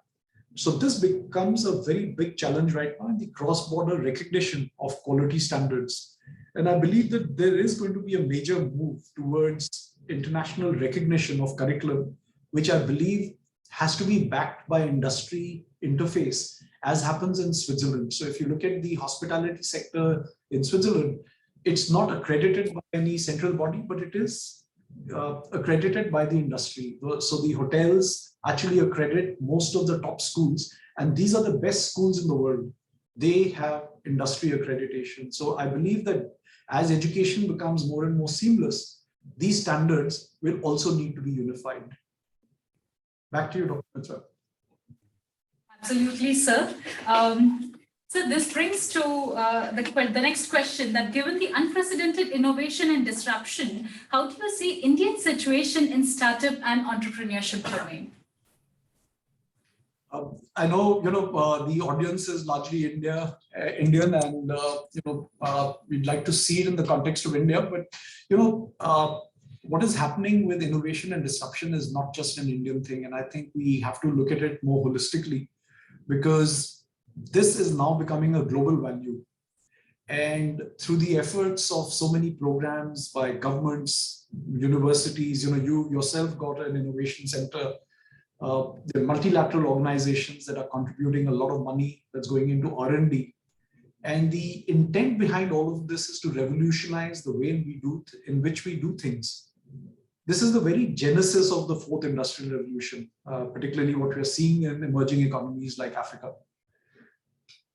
So this becomes a very big challenge right now in the cross-border recognition of quality standards. And I believe that there is going to be a major move towards international recognition of curriculum, which I believe has to be backed by industry interface, as happens in Switzerland. So if you look at the hospitality sector in Switzerland, it's not accredited by any central body, but it is accredited by the industry. So the hotels actually accredit most of the top schools, and these are the best schools in the world. They have industry accreditation. So I believe that as education becomes more and more seamless, these standards will also need to be unified. Back to you, Dr. Mitra. Absolutely, sir. So this brings to the next question, that given the unprecedented innovation and disruption, how do you see Indian situation in startup and entrepreneurship domain? I know, the audience is largely Indian, and we'd like to see it in the context of India. But what is happening with innovation and disruption is not just an Indian thing, and I think we have to look at it more holistically, because this is now becoming a global value. And through the efforts of so many programs by governments, universities, you yourself got an innovation center. There are multilateral organizations that are contributing a lot of money that's going into R&D. And the intent behind all of this is to revolutionize the way in which we do things. This is the very genesis of the fourth industrial revolution, particularly what we're seeing in emerging economies like Africa.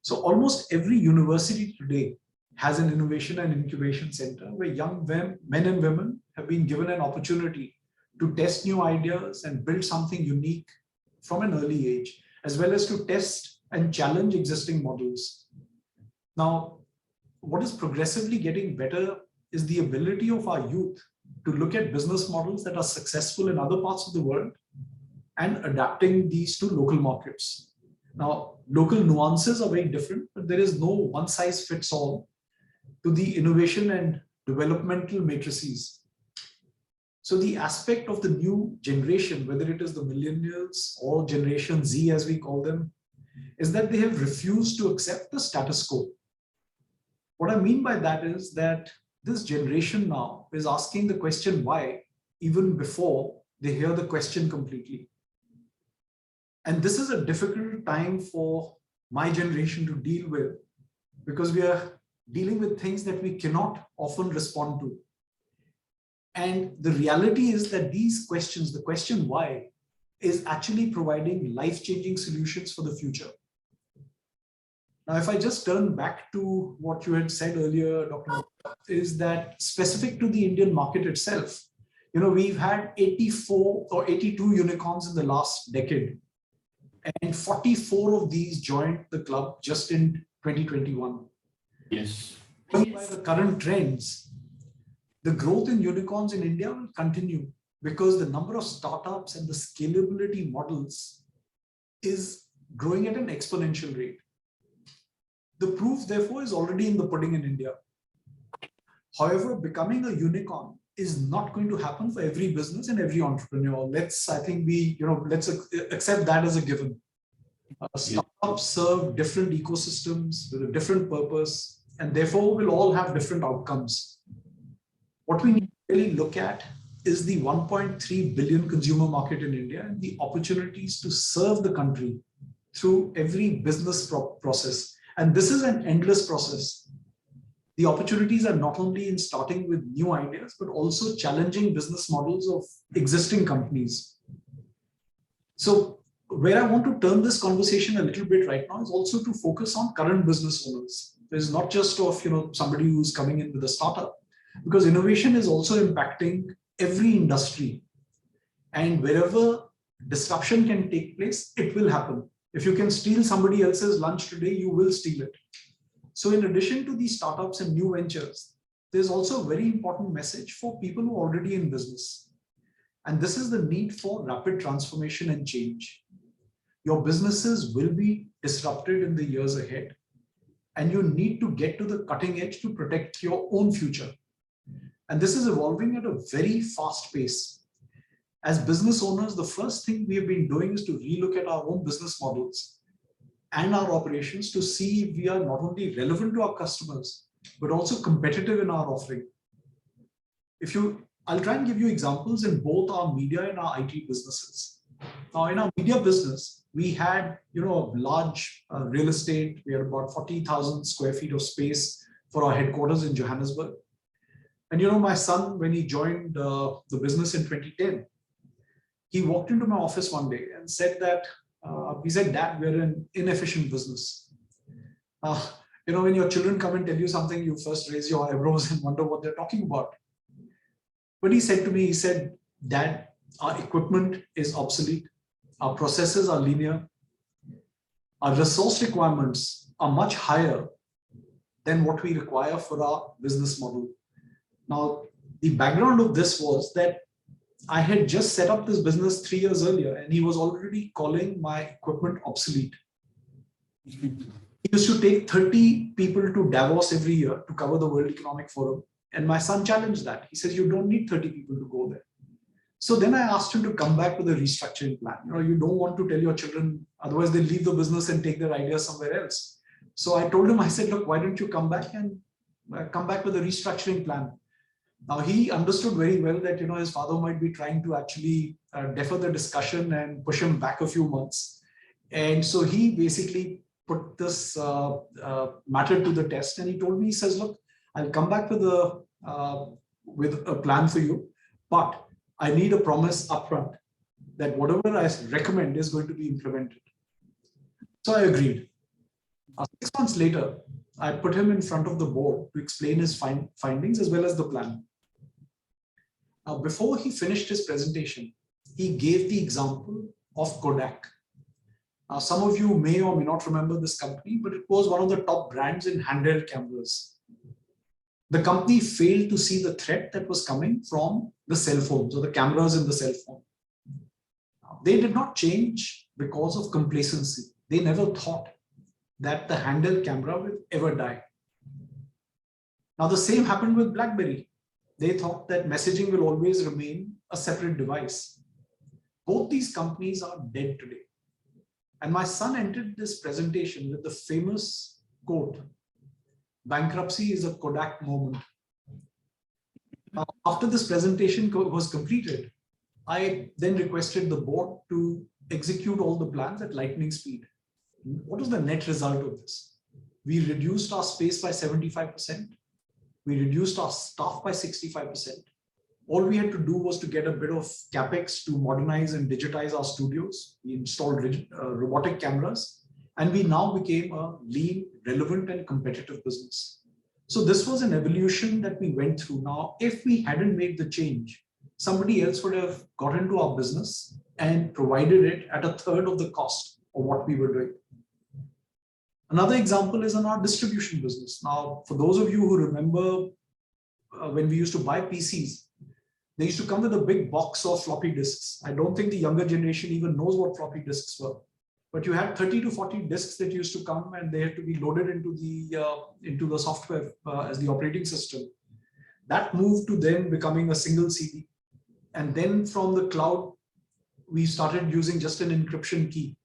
So almost every university today has an innovation and incubation center where young men and women have been given an opportunity to test new ideas and build something unique from an early age, as well as to test and challenge existing models. Now, what is progressively getting better is the ability of our youth to look at business models that are successful in other parts of the world and adapting these to local markets. Now, local nuances are very different, but there is no one size fits all to the innovation and developmental matrices So the aspect of the new generation, whether it is the millennials or Generation Z as we call them, is that they have refused to accept the status quo. What I mean by that is that this generation now is asking the question why even before they hear the question completely. And this is a difficult time for my generation to deal with, because we are dealing with things that we cannot often respond to. And the reality is that these questions, the question why, is actually providing life-changing solutions for the future. Now, if I just turn back to what you had said earlier, Dr. is that specific to the Indian market itself, we've had 84 or 82 unicorns in the last decade, and 44 of these joined the club just in 2021. Yes. By the current trends, the growth in unicorns in India will continue because the number of startups and the scalability models is growing at an exponential rate. The proof, therefore, is already in the pudding in India. However, becoming a unicorn is not going to happen for every business and every entrepreneur. Let's accept that as a given. Startups serve different ecosystems with a different purpose, and therefore will all have different outcomes. What we need to really look at is the 1.3 billion consumer market in India and the opportunities to serve the country through every business process. And this is an endless process. The opportunities are not only in starting with new ideas, but also challenging business models of existing companies. So where I want to turn this conversation a little bit right now is also to focus on current business owners. It's not just of somebody who's coming in with a startup, because innovation is also impacting every industry. And wherever disruption can take place, it will happen. If you can steal somebody else's lunch today, you will steal it. So in addition to these startups and new ventures, there's also a very important message for people who are already in business. And this is the need for rapid transformation and change. Your businesses will be disrupted in the years ahead, and you need to get to the cutting edge to protect your own future. And this is evolving at a very fast pace. As business owners, the first thing we have been doing is to relook at our own business models and our operations to see if we are not only relevant to our customers, but also competitive in our offering. I'll try and give you examples in both our media and our IT businesses. Now, in our media business, we had, a large real estate. We had about 40,000 square feet of space for our headquarters in Johannesburg. And my son, when he joined the business in 2010, he walked into my office one day and said that, he said, "Dad, we're an inefficient business." When your children come and tell you something, you first raise your eyebrows and wonder what they're talking about. But he said to me, he said, "Dad, our equipment is obsolete. Our processes are linear. Our resource requirements are much higher than what we require for our business model." Now, the background of this was that I had just set up this business 3 years earlier, and he was already calling my equipment obsolete. He used to take 30 people to Davos every year to cover the World Economic Forum. And my son challenged that. He says, "You don't need 30 people to go there." So then I asked him to come back with a restructuring plan. You don't want to tell your children, otherwise they leave the business and take their ideas somewhere else. So I told him, I said, "Look, why don't you come back with a restructuring plan?" Now, he understood very well that his father might be trying to actually defer the discussion and push him back a few months. And so he basically put this matter to the test, and he told me, he says, "Look, I'll come back with a plan for you, but I need a promise upfront that whatever I recommend is going to be implemented." So I agreed. 6 months later, I put him in front of the board to explain his findings as well as the plan. Now, before he finished his presentation, he gave the example of Kodak. Now, some of you may or may not remember this company, but it was one of the top brands in handheld cameras. The company failed to see the threat that was coming from the cell phones or the cameras in the cell phone. They did not change because of complacency. They never thought that the handheld camera will ever die. Now, the same happened with BlackBerry. They thought that messaging will always remain a separate device. Both these companies are dead today. And my son entered this presentation with the famous quote, "Bankruptcy is a Kodak moment." After this presentation was completed, I then requested the board to execute all the plans at lightning speed. What was the net result of this? We reduced our space by 75%. We reduced our staff by 65%. All we had to do was to get a bit of capex to modernize and digitize our studios. We installed robotic cameras, and we now became a lean, relevant, and competitive business. So this was an evolution that we went through. Now, if we hadn't made the change, somebody else would have got into our business and provided it at a third of the cost of what we were doing. Another example is in our distribution business. Now, for those of you who remember when we used to buy PCs, they used to come with a big box of floppy disks. I don't think the younger generation even knows what floppy disks were. But you had 30 to 40 disks that used to come, and they had to be loaded into the software as the operating system. That moved to then becoming a single CD. And then from the cloud, we started using just an encryption key.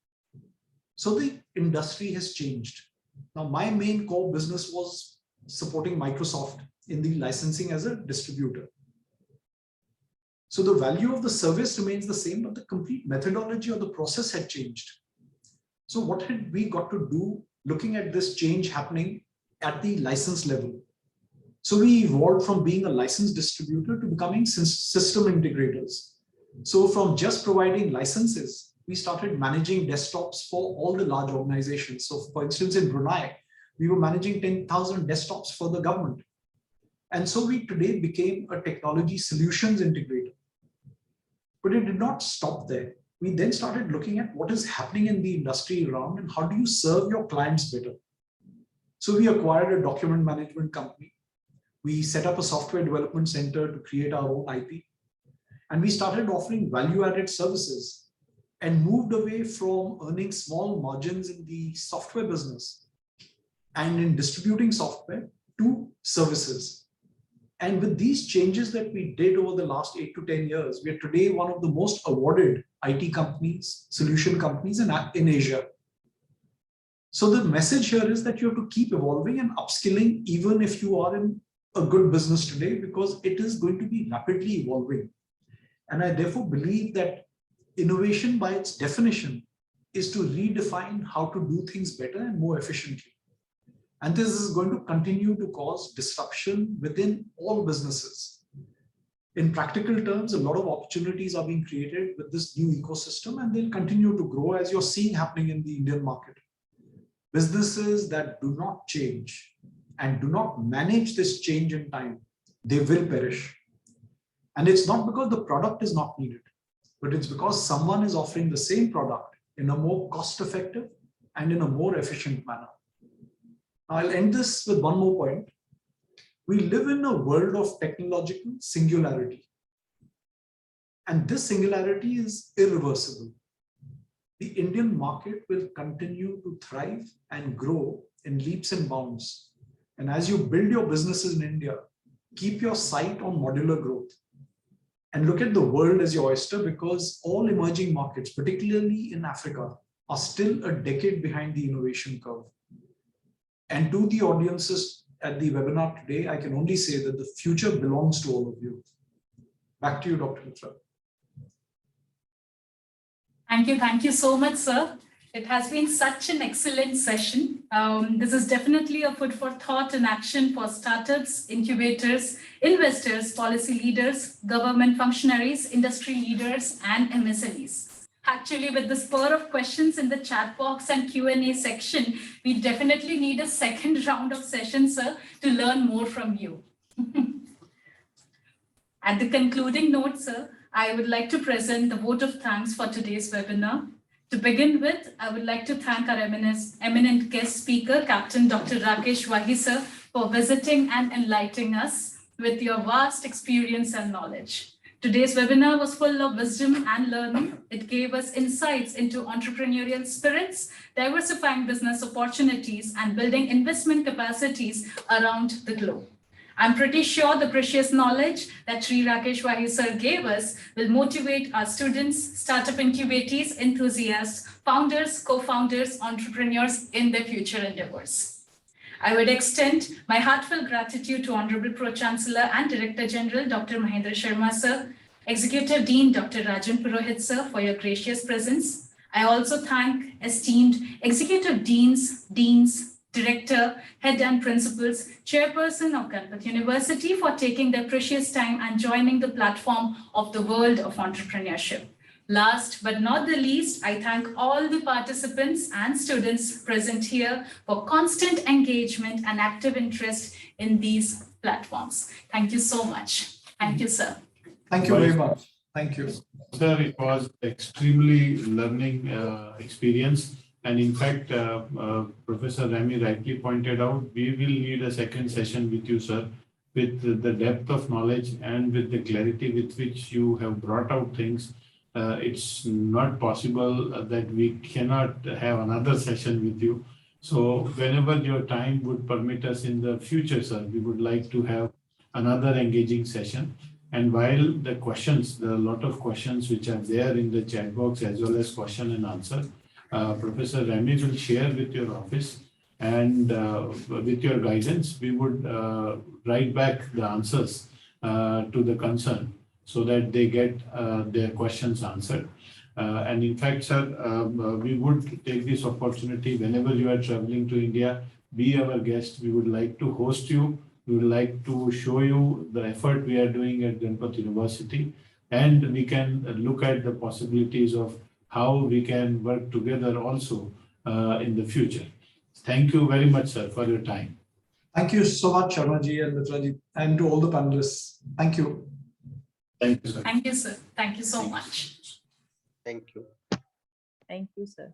So the industry has changed. Now, my main core business was supporting Microsoft in the licensing as a distributor. So the value of the service remains the same, but the complete methodology of the process had changed. So what had we got to do looking at this change happening at the license level? So we evolved from being a licensed distributor to becoming system integrators. So from just providing licenses, we started managing desktops for all the large organizations. So for instance, in Brunei, we were managing 10,000 desktops for the government. And so we today became a technology solutions integrator. But it did not stop there. We then started looking at what is happening in the industry around and how do you serve your clients better. So we acquired a document management company. We set up a software development center to create our own IP. And we started offering value-added services and moved away from earning small margins in the software business and in distributing software to services. And with these changes that we did over the last 8 to 10 years, we are today one of the most awarded IT companies, solution companies in Asia. So the message here is that you have to keep evolving and upskilling even if you are in a good business today, because it is going to be rapidly evolving. And I therefore believe that innovation by its definition is to redefine how to do things better and more efficiently. And this is going to continue to cause disruption within all businesses. In practical terms, a lot of opportunities are being created with this new ecosystem, and they'll continue to grow as you're seeing happening in the Indian market. Businesses that do not change and do not manage this change in time, they will perish. And it's not because the product is not needed, but it's because someone is offering the same product in a more cost-effective and in a more efficient manner. I'll end this with one more point. We live in a world of technological singularity. And this singularity is irreversible. The Indian market will continue to thrive and grow in leaps and bounds. And as you build your businesses in India, keep your sight on modular growth. And look at the world as your oyster, because all emerging markets, particularly in Africa, are still a decade behind the innovation curve. And to the audiences at the webinar today, I can only say that the future belongs to all of you. Back to you, Dr. Mitra. Thank you so much, sir. It has been such an excellent session. This is definitely a food for thought and action for startups, incubators, investors, policy leaders, government functionaries, industry leaders, and MSMEs. Actually, with the spur of questions in the chat box and Q&A section, we definitely need a second round of sessions, sir, to learn more from you. At the concluding note, sir, I would like to present the vote of thanks for today's webinar. To begin with, I would like to thank our eminent guest speaker, Captain Dr. Rakesh Wahi, sir, for visiting and enlightening us with your vast experience and knowledge. Today's webinar was full of wisdom and learning. It gave us insights into entrepreneurial spirits, diversifying business opportunities, and building investment capacities around the globe. I'm pretty sure the precious knowledge that Sri Rakesh Wahi sir gave us will motivate our students, startup incubators, enthusiasts, founders, co-founders, entrepreneurs in their future endeavors. I would extend my heartfelt gratitude to Honorable Pro-Chancellor and Director General Dr. Mahendra Sharma sir, Executive Dean Dr. Rajan Purohit sir for your gracious presence. I also thank esteemed Executive Deans, Director, Head and Principals, Chairperson of Ganpat University for taking their precious time and joining the platform of the world of entrepreneurship. Last but not the least, I thank all the participants and students present here for constant engagement and active interest in these platforms. Thank you so much. Thank you, sir. Thank you very much. Thank you. Sir, it was extremely learning experience. And in fact, Professor Rami rightly pointed out, we will need a second session with you, sir, with the depth of knowledge and with the clarity with which you have brought out things. It's not possible that we cannot have another session with you. So whenever your time would permit us in the future, sir, we would like to have another engaging session. And while the questions, there are a lot of questions which are there in the chat box as well as question and answer, Professor Rami will share with your office, and with your guidance, we would write back the answers to the concern so that they get their questions answered. And in fact, sir, we would take this opportunity whenever you are traveling to India, be our guest. We would like to host you. We would like to show you the effort we are doing at Ganpat University, and we can look at the possibilities of how we can work together also in the future. Thank you very much, sir, for your time. Thank you so much, Sharmaji and Mitraji, and to all the panelists. Thank you. Thank you, sir. Thank you, sir. Thank you so much. Thank you. Thank you, sir.